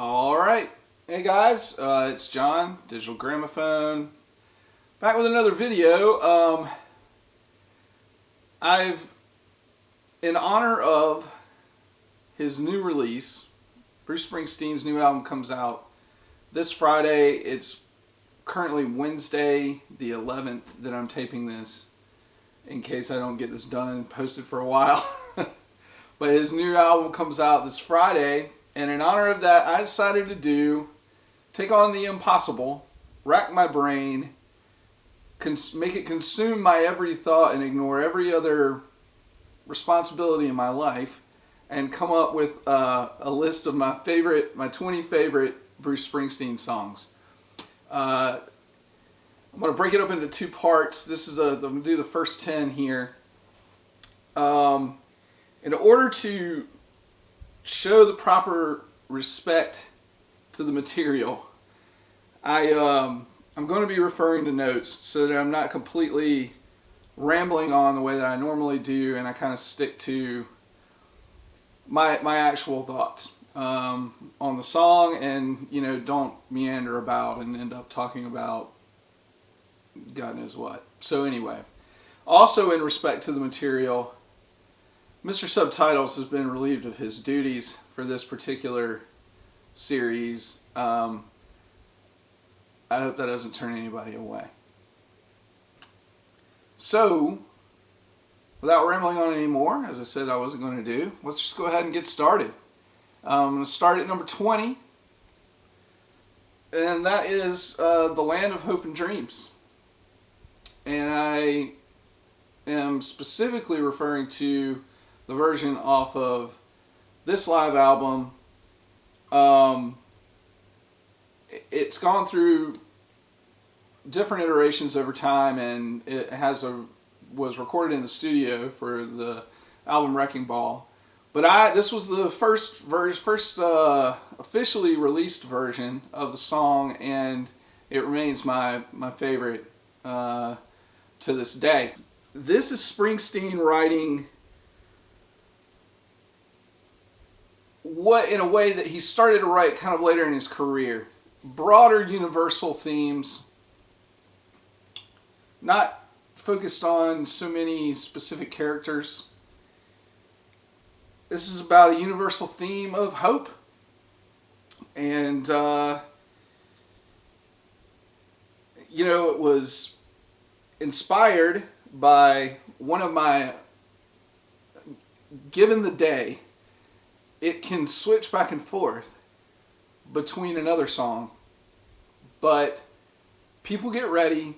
All right. Hey guys, it's John, Digital Gramophone, back with another video. I've, in honor of his new release, Bruce Springsteen's new album comes out this Friday. It's currently Wednesday the 11th that I'm taping this, in case I don't get this done posted for a while. But his new album comes out this Friday, and in honor of that, I decided to take on the impossible, rack my brain, make it consume my every thought and ignore every other responsibility in my life, and come up with a list of my 20 favorite Bruce Springsteen songs. I'm going to break it up into two parts. I'm going to do the first 10 here. In order to show the proper respect to the material, I'm going to be referring to notes so that I'm not completely rambling on the way that I normally do, and I kind of stick to my actual thoughts on the song, and don't meander about and end up talking about God knows what. So anyway, also in respect to the material, Mr. Subtitles has been relieved of his duties for this particular series. I hope that doesn't turn anybody away. So, without rambling on anymore, as I said I wasn't going to do, let's just go ahead and get started. I'm going to start at number 20, and that is The Land of Hope and Dreams. And I am specifically referring to the version off of this live album. It's gone through different iterations over time, and it was recorded in the studio for the album Wrecking Ball. But this was the first officially released version of the song, and it remains my favorite to this day. This is Springsteen writing in a way that he started to write kind of later in his career. Broader universal themes, not focused on so many specific characters. This is about a universal theme of hope, and it was inspired by one of my, given the day, it can switch back and forth between another song, but People Get Ready,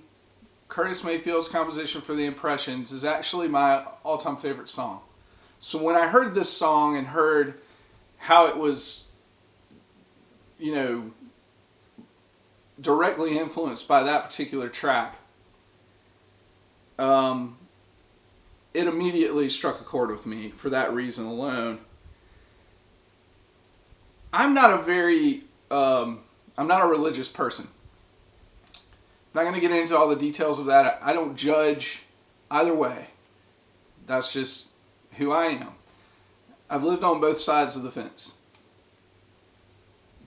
Curtis Mayfield's composition for The Impressions, is actually my all-time favorite song. So when I heard this song and heard how it was, directly influenced by that particular track, it immediately struck a chord with me for that reason alone. I'm not a religious person. I'm not going to get into all the details of that. I don't judge either way. That's just who I am. I've lived on both sides of the fence.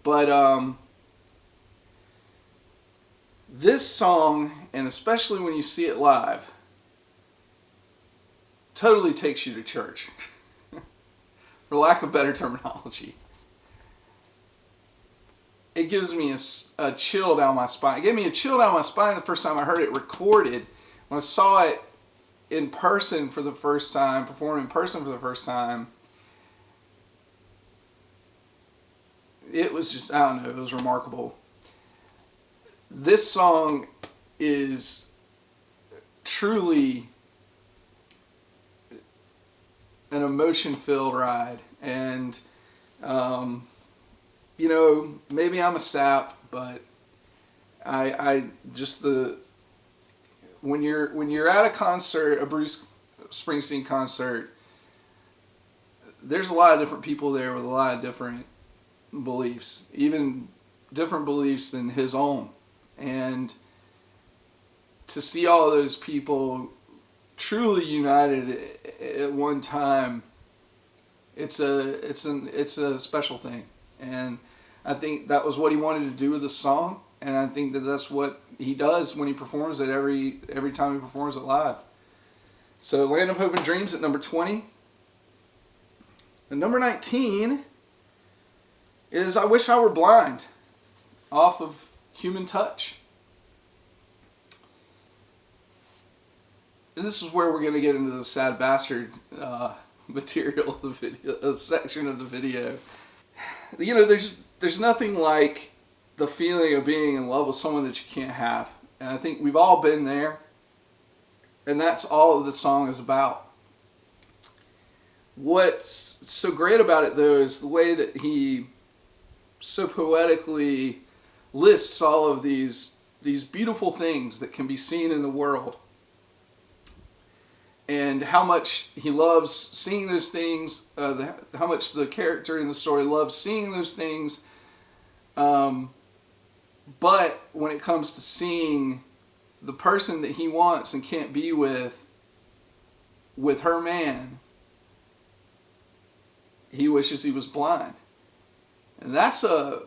But this song, and especially when you see it live, totally takes you to church, for lack of better terminology. It gives me a chill down my spine. It gave me a chill down my spine the first time I heard it recorded. When I saw it in person for the first time, performed in person for the first time, it was just, I don't know, it was remarkable. This song is truly an emotion-filled ride, and maybe I'm a sap, but when you're at a concert, a Bruce Springsteen concert, there's a lot of different people there with a lot of different beliefs, even different beliefs than his own, and to see all of those people truly united at one time, it's a special thing. And I think that was what he wanted to do with the song, and I think that that's what he does when he performs it every time he performs it live. So Land of Hope and Dreams at number 20. And number 19 is I Wish I Were Blind, off of Human Touch. And this is where we're going to get into the Sad Bastard material of the video, section of the video. You know, there's nothing like the feeling of being in love with someone that you can't have. And I think we've all been there. And that's all the song is about. What's so great about it, though, is the way that he so poetically lists all of these beautiful things that can be seen in the world. And how much he loves seeing those things, how much the character in the story loves seeing those things. But when it comes to seeing the person that he wants and can't be with her man, he wishes he was blind. And that's a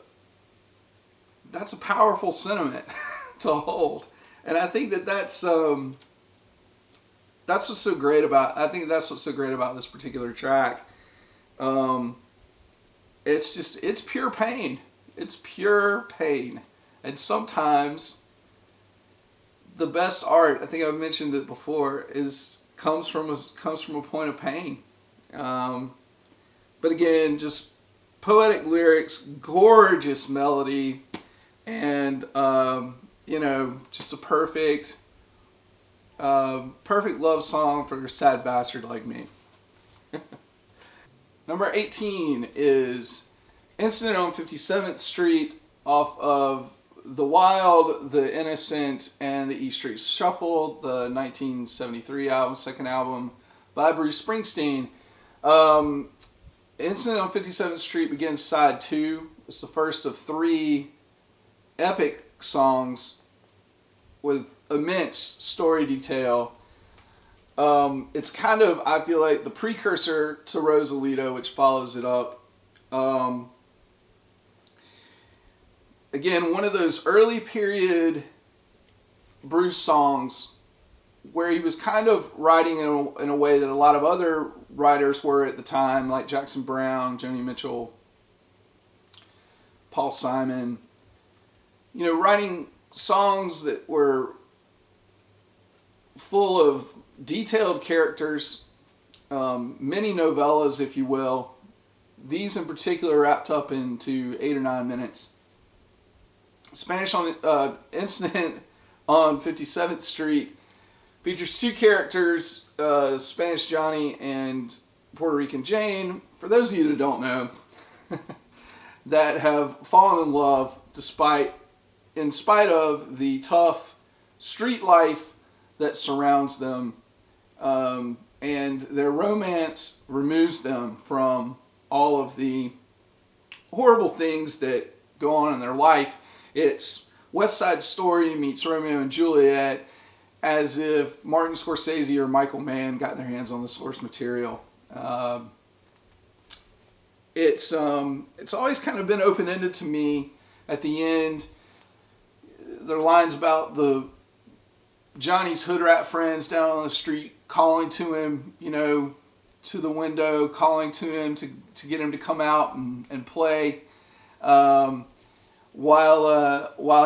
powerful sentiment to hold. And I think that's what's so great about. I think that's what's so great about this particular track. It's pure pain. It's pure pain. And sometimes the best art, I think I've mentioned it before, comes from a point of pain. But again, just poetic lyrics, gorgeous melody, and just a perfect love song for a sad bastard like me. Number 18 is Incident on 57th Street, off of The Wild, The Innocent, and the E Street Shuffle, the 1973 album, second album by Bruce Springsteen. Incident on 57th Street begins side 2. It's the first of 3 epic songs with immense story detail. It's kind of, I feel like, the precursor to Rosalita, which follows it up. Again, one of those early period Bruce songs where he was kind of writing in a way that a lot of other writers were at the time, like Jackson Browne, Joni Mitchell, Paul Simon. You know, writing songs that were full of detailed characters, many novellas, if you will. These in particular wrapped up into 8 or 9 minutes. Incident on 57th Street features 2 characters, Spanish Johnny and Puerto Rican Jane. For those of you that don't know, that have fallen in love in spite of the tough street life that surrounds them, and their romance removes them from all of the horrible things that go on in their life. It's West Side Story meets Romeo and Juliet, as if Martin Scorsese or Michael Mann got their hands on the source material. It's always kind of been open-ended to me. At the end, there are lines about Johnny's hood rat friends down on the street calling to him, to the window, calling to him to get him to come out and play, while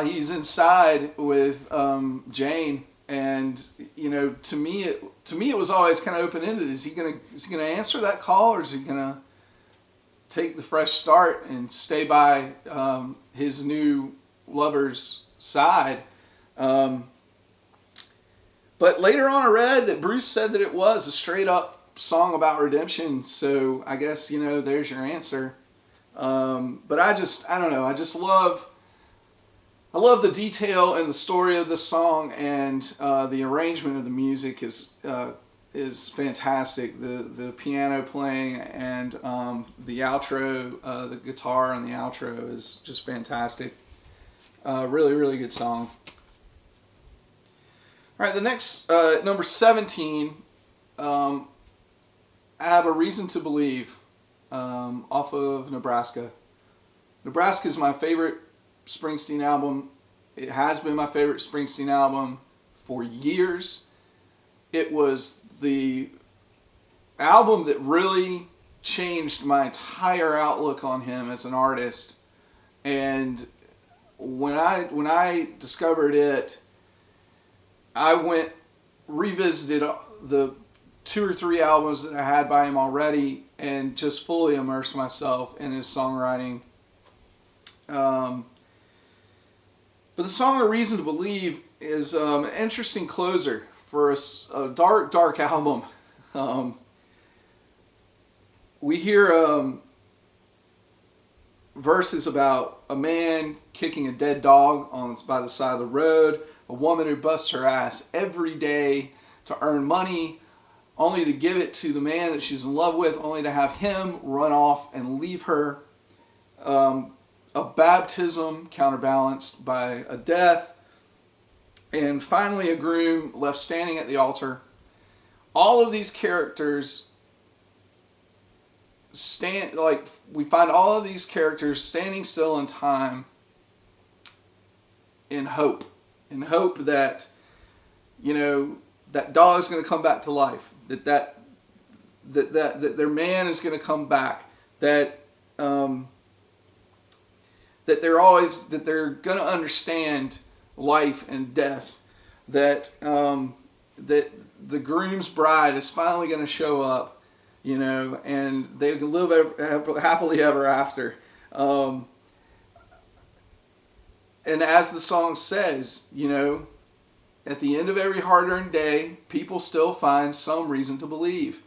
he's inside with Jane. And to me it was always kind of open-ended. Is he gonna answer that call, or is he gonna take the fresh start and stay by his new lover's side? But later on I read that Bruce said that it was a straight up song about redemption, so I guess there's your answer. But I don't know, I love the detail and the story of this song, and the arrangement of the music is fantastic. The piano playing and the outro, the guitar on the outro is just fantastic. Really, really good song. All right, the next, number 17, I Have a Reason to Believe, off of Nebraska. Nebraska is my favorite Springsteen album. It has been my favorite Springsteen album for years. It was the album that really changed my entire outlook on him as an artist. And when I discovered it, I revisited the 2 or 3 albums that I had by him already and just fully immersed myself in his songwriting. But the song "A Reason to Believe" is an interesting closer for a dark album. We hear verses about a man kicking a dead dog by the side of the road, a woman who busts her ass every day to earn money, only to give it to the man that she's in love with, only to have him run off and leave her. A baptism counterbalanced by a death, and finally a groom left standing at the altar. All of these characters we find all of these characters standing still in time in hope that, that dog is going to come back to life, that their man is going to come back, that they're going to understand life and death, that the groom's bride is finally going to show up, and they can live happily ever after. And as the song says, at the end of every hard-earned day, people still find some reason to believe.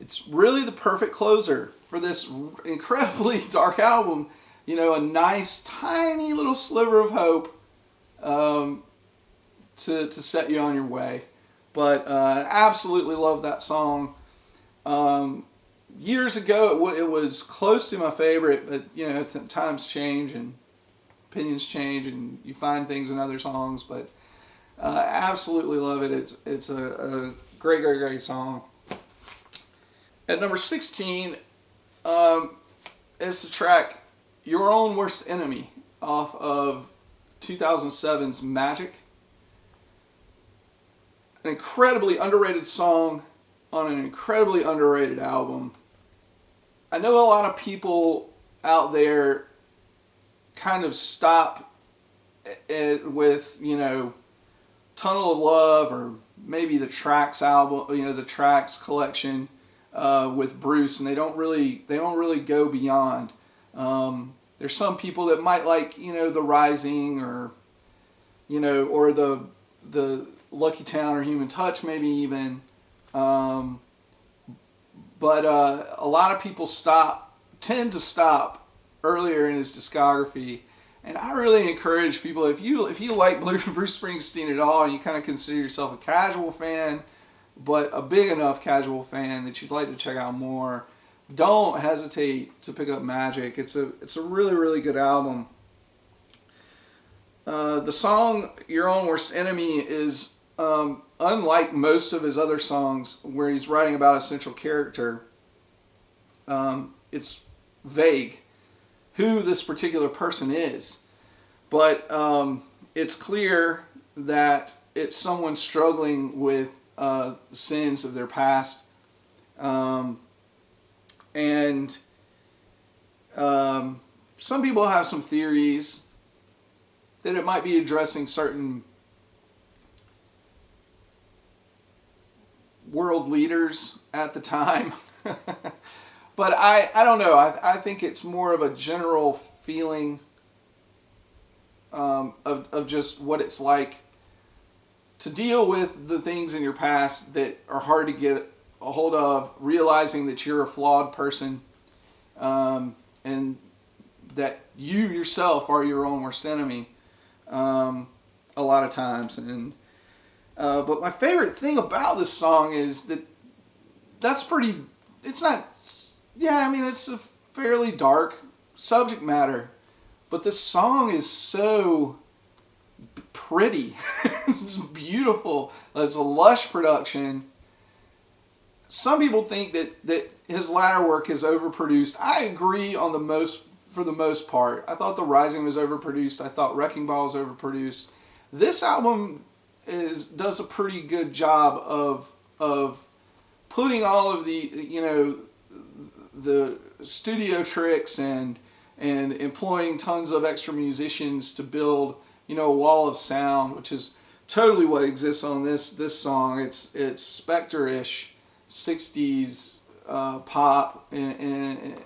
It's really the perfect closer for this incredibly dark album. A nice, tiny little sliver of hope to set you on your way. But I absolutely love that song. Years ago, it was close to my favorite, but times change and opinions change, and you find things in other songs. But I absolutely love it. It's a great, great, great song. At number 16 is the track "Your Own Worst Enemy" off of 2007's Magic. An incredibly underrated song on an incredibly underrated album. I know a lot of people out there kind of stop with, Tunnel of Love, or maybe the Tracks album, the Tracks collection with Bruce, and they don't really go beyond. There's some people that might like, The Rising, or the Lucky Town or Human Touch, maybe even. But a lot of people tend to stop earlier in his discography, and I really encourage people, if you like Bruce Springsteen at all, and you kind of consider yourself a casual fan, but a big enough casual fan that you'd like to check out more, don't hesitate to pick up Magic. It's a really, really good album. The song "Your Own Worst Enemy" is unlike most of his other songs where he's writing about a central character. It's vague who this particular person is, but it's clear that it's someone struggling with the sins of their past. And some people have some theories that it might be addressing certain world leaders at the time. But I don't know. I think it's more of a general feeling of just what it's like to deal with the things in your past that are hard to get a hold of, realizing that you're a flawed person, and that you yourself are your own worst enemy a lot of times. And but my favorite thing about this song is it's a fairly dark subject matter, but this song is so pretty. It's beautiful. It's a lush production. Some people think that his latter work is overproduced. I agree on the most for the most part. I thought The Rising was overproduced. I thought Wrecking Ball was overproduced. This album does a pretty good job of putting all of the the studio tricks and employing tons of extra musicians to build a wall of sound, which is totally what exists on this song. It's Spectre-ish 60s pop and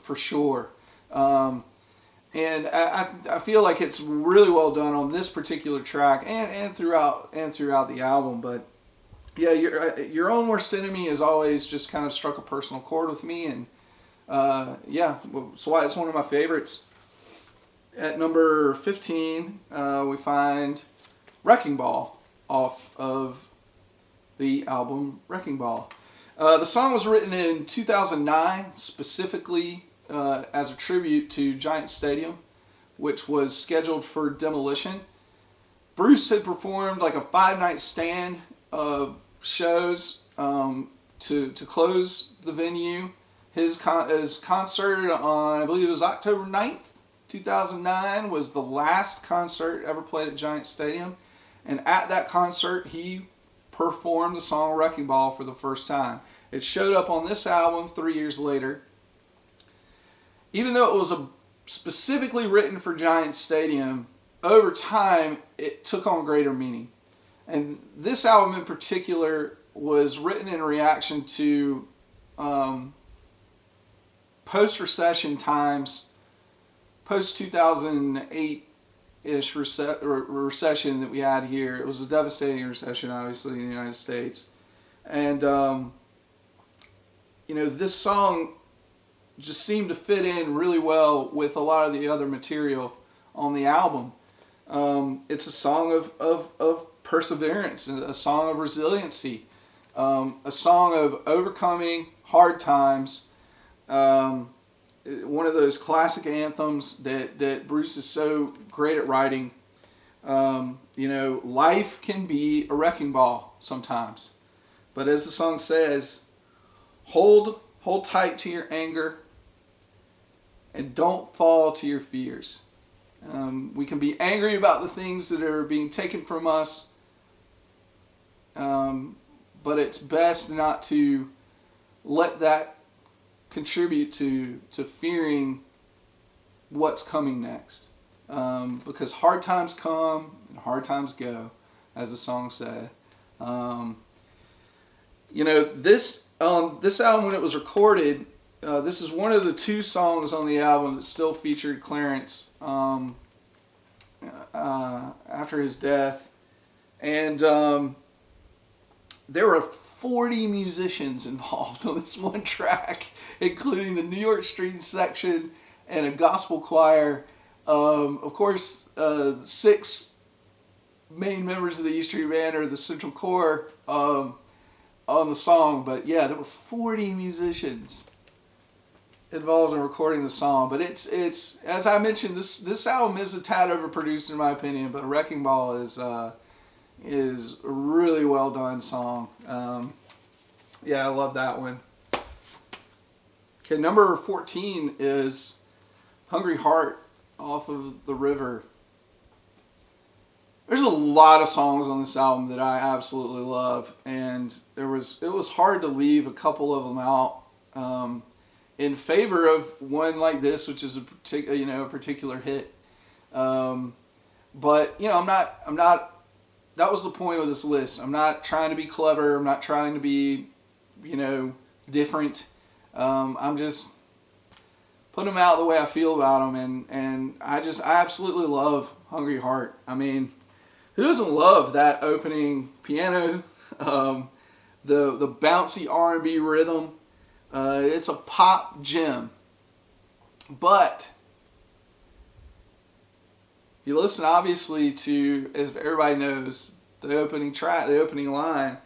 for sure. And I feel like it's really well done on this particular track and throughout the album. But yeah, your own worst enemy has always just kind of struck a personal chord with me, and yeah, so why it's one of my favorites. At number 15, we find Wrecking Ball off of the album Wrecking Ball. The song was written in 2009, specifically as a tribute to Giant Stadium, which was scheduled for demolition. Bruce had performed like a 5-night stand of shows to close the venue. His concert on, I believe it was October 9th, 2009, was the last concert ever played at Giant Stadium. And at that concert, he performed the song Wrecking Ball for the first time. It showed up on this album 3 years later. Even though it was specifically written for Giant Stadium, over time it took on greater meaning. And this album in particular was written in reaction to post-recession times, post-2008-ish recession that we had here. It was a devastating recession, obviously, in the United States. And, this song just seemed to fit in really well with a lot of the other material on the album. It's a song of perseverance, a song of resiliency, a song of overcoming hard times. One of those classic anthems that Bruce is so great at writing. Life can be a wrecking ball sometimes, but as the song says, hold tight to your anger and don't fall to your fears. We can be angry about the things that are being taken from us, but it's best not to let that contribute to fearing what's coming next. Because hard times come and hard times go, as the song said. This album, when it was recorded, this is one of the 2 songs on the album that still featured Clarence after his death. And there were 40 musicians involved on this one track, including the New York Street section and a gospel choir. Of course, 6 main members of the E Street Band are the central core on the song. But yeah, there were 40 musicians involved in recording the song. But it's as I mentioned, this album is a tad overproduced in my opinion, but Wrecking Ball is a really well done song. Yeah, I love that one. Okay, number 14 is Hungry Heart off of The River. There's a lot of songs on this album that I absolutely love, and it was hard to leave a couple of them out in favor of one like this, which is a particular hit. But I'm not. That was the point of this list. I'm not trying to be clever. I'm not trying to be, different. I'm just putting them out the way I feel about them, and I absolutely love Hungry Heart. I mean, who doesn't love that opening piano, the bouncy R&B rhythm? It's a pop gem. But you listen, obviously, to, as everybody knows, the opening track, the opening line.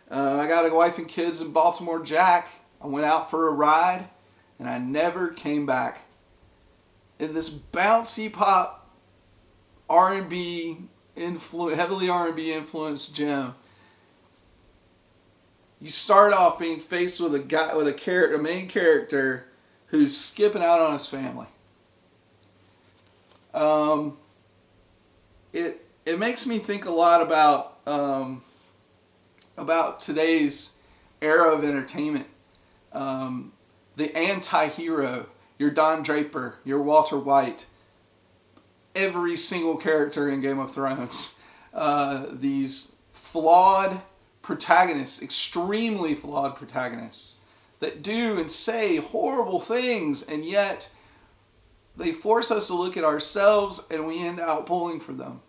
I got a wife and kids in Baltimore, Jack. I went out for a ride, and I never came back. In this bouncy pop R&B heavily R&B influenced gem, you start off being faced with a main character who's skipping out on his family. Um, it makes me think a lot about today's era of entertainment. Um, the anti-hero, your Don Draper, your Walter White, every single character in Game of Thrones. These flawed protagonists, extremely flawed protagonists, that do and say horrible things, and yet they force us to look at ourselves and we end up pulling for them.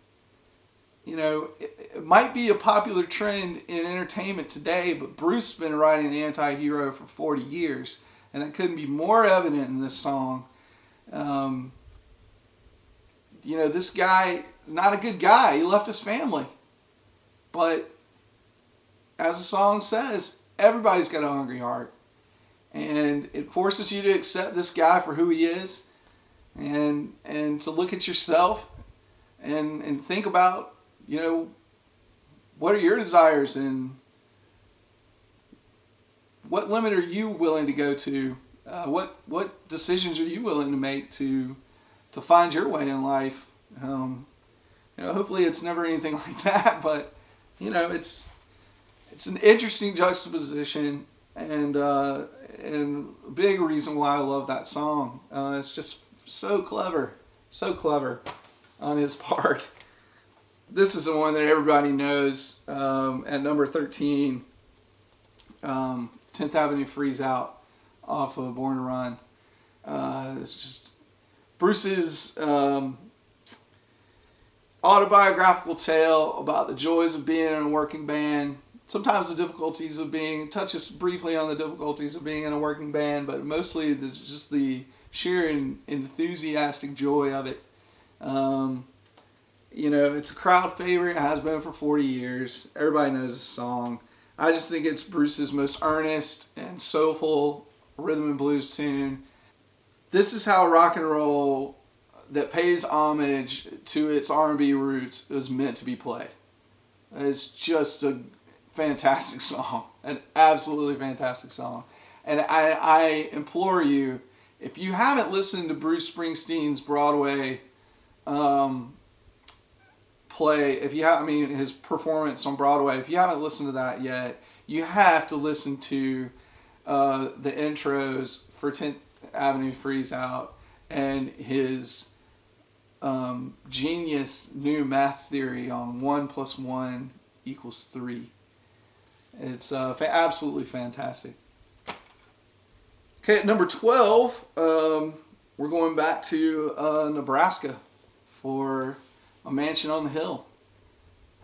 You know, it might be a popular trend in entertainment today, but Bruce has been writing the anti-hero for 40 years, and it couldn't be more evident in this song. You know, this guy, not a good guy. He left his family. But as the song says, everybody's got a hungry heart. And it forces you to accept this guy for who he is, and to look at yourself and think about, you know, what are your desires and what limit are you willing to go to? What decisions are you willing to make to find your way in life? You know, hopefully it's never anything like that, but you know, it's an interesting juxtaposition, and a big reason why I love that song. It's just so clever on his part. This is the one that everybody knows. At number 13, 10th Avenue Freezeout off of Born to Run. It's just Bruce's autobiographical tale about the joys of being in a working band. Sometimes the difficulties of touches briefly on the difficulties of being in a working band, but mostly just the sheer and enthusiastic joy of it. You know, it's a crowd favorite. It has been for 40 years. Everybody knows this song. I just think it's Bruce's most earnest and soulful rhythm and blues tune. This is how rock and roll that pays homage to its R&B roots is meant to be played. It's just a fantastic song, an absolutely fantastic song. And I implore you, if you haven't listened to Bruce Springsteen's Broadway play, his performance on Broadway, if you haven't listened to that yet, you have to listen to the intros for 10th Avenue Freezeout and his genius new math theory on 1 + 1 = 3. It's absolutely fantastic. Okay, at number 12, we're going back to Nebraska for A Mansion on the Hill.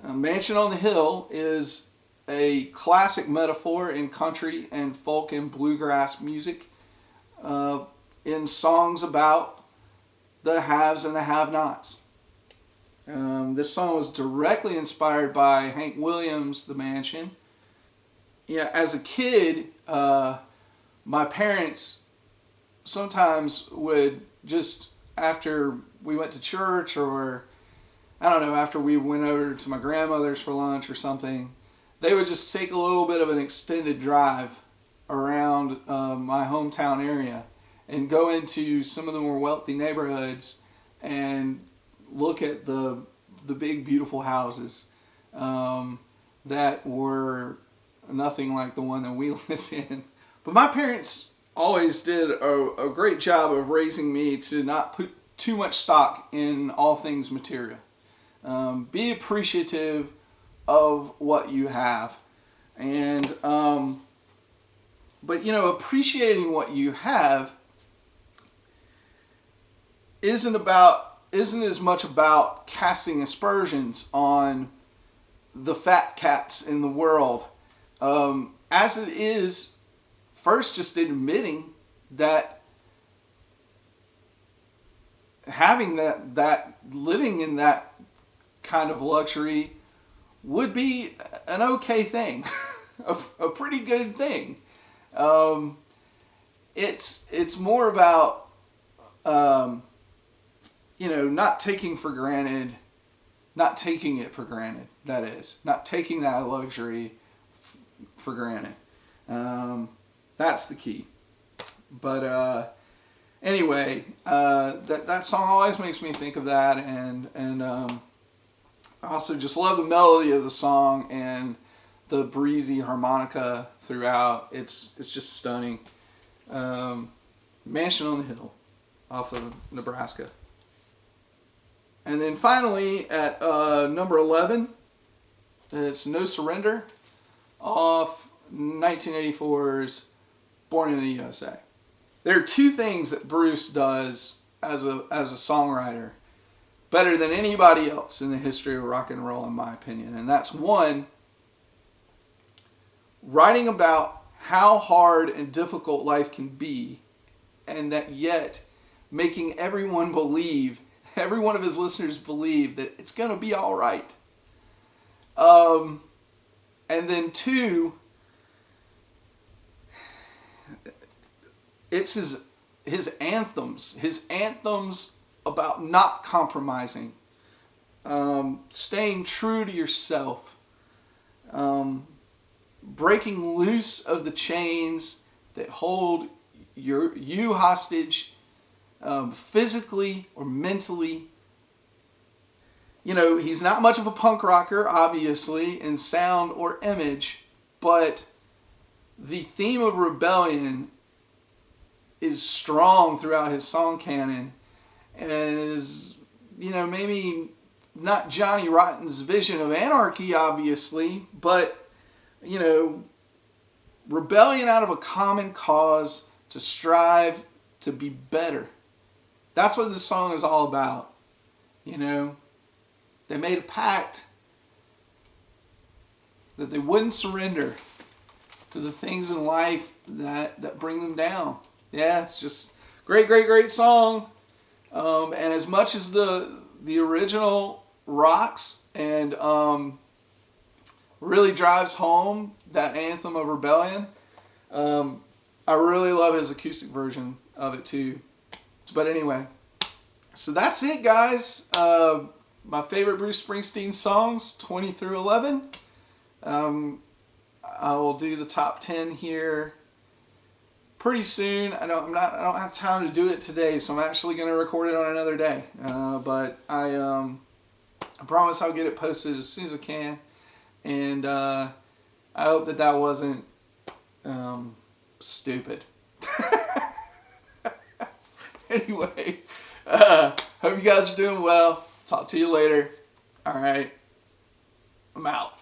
A Mansion on the Hill is a classic metaphor in country and folk and bluegrass music, in songs about the haves and the have-nots. This song was directly inspired by Hank Williams' The Mansion. Yeah, as a kid, my parents sometimes would just, after we went to church, or I don't know, after we went over to my grandmother's for lunch or something, they would just take a little bit of an extended drive around my hometown area and go into some of the more wealthy neighborhoods and look at the big beautiful houses that were nothing like the one that we lived in. But my parents always did a great job of raising me to not put too much stock in all things material. Be appreciative of what you have. And but you know, appreciating what you have isn't as much about casting aspersions on the fat cats in the world, as it is first just admitting that having that living in that kind of luxury would be an okay thing, a pretty good thing. It's more about you know, not taking it for granted. That is, not taking that luxury for granted. That's the key. But Anyway, that song always makes me think of that, and I also just love the melody of the song and the breezy harmonica throughout. It's just stunning. Mansion on the Hill off of Nebraska. And then finally at number 11, it's No Surrender off 1984's Born in the USA. There are two things that Bruce does as a songwriter better than anybody else in the history of rock and roll, in my opinion. And that's one, writing about how hard and difficult life can be, and that yet making everyone believe, every one of his listeners believe that it's going to be all right. And then two, it's his anthems about not compromising, staying true to yourself, breaking loose of the chains that hold you hostage, physically or mentally. You know, he's not much of a punk rocker, obviously, in sound or image, but the theme of rebellion is strong throughout his song canon, and is, you know, maybe not Johnny Rotten's vision of anarchy, obviously, but, you know, rebellion out of a common cause to strive to be better. That's what this song is all about. You know, they made a pact that they wouldn't surrender to the things in life that bring them down. Yeah, it's just great song. And as much as the original rocks and really drives home that anthem of rebellion, I really love his acoustic version of it too. But anyway, so that's it, guys. My favorite Bruce Springsteen songs, 20 through 11. I will do the top 10 here pretty soon. I don't have time to do it today, so I'm actually going to record it on another day. But I promise I'll get it posted as soon as I can. And I hope that wasn't stupid. Anyway, hope you guys are doing well. Talk to you later. All right, I'm out.